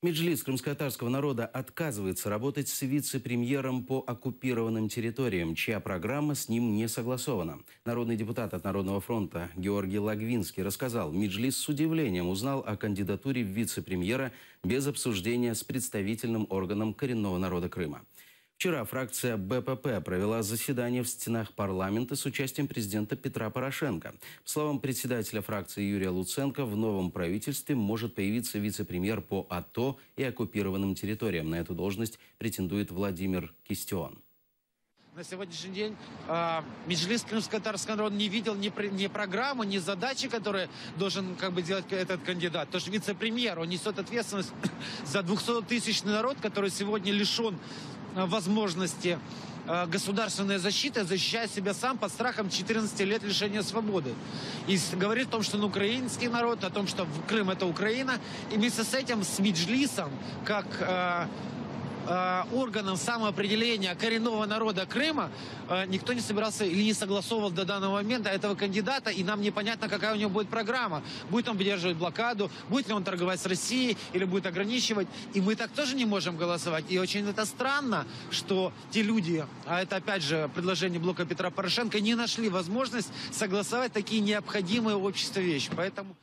Меджлис крымско-татарского народа отказывается работать с вице-премьером по оккупированным территориям, чья программа с ним не согласована. Народный депутат от Народного фронта Георгий Лагвинский рассказал, Меджлис с удивлением узнал о кандидатуре вице-премьера без обсуждения с представительным органом коренного народа Крыма. Вчера фракция БПП провела заседание в стенах парламента с участием президента Петра Порошенко. По словам председателя фракции Юрия Луценко, в новом правительстве может появиться вице-премьер по АТО и оккупированным территориям. На эту должность претендует Владимир Кистион. На сегодняшний день Меджлис крымско-татарского народа не видел ни программы, ни задачи, которые должен делать этот кандидат. Потому что вице-премьер, он несет ответственность за 200-тысячный народ, который сегодня лишен возможности государственной защиты, защищая себя сам под страхом 14 лет лишения свободы. И говорит о том, что он украинский народ, о том, что Крым — это Украина. И вместе с этим, с Меджлисом, как органом самоопределения коренного народа Крыма, никто не собирался или не согласовывал до данного момента этого кандидата, и нам непонятно, какая у него будет программа. Будет он поддерживать блокаду, будет ли он торговать с Россией, или будет ограничивать. И мы так тоже не можем голосовать. И очень это странно, что те люди, а это опять же предложение блока Петра Порошенко, не нашли возможность согласовать такие необходимые обществу вещи. Поэтому...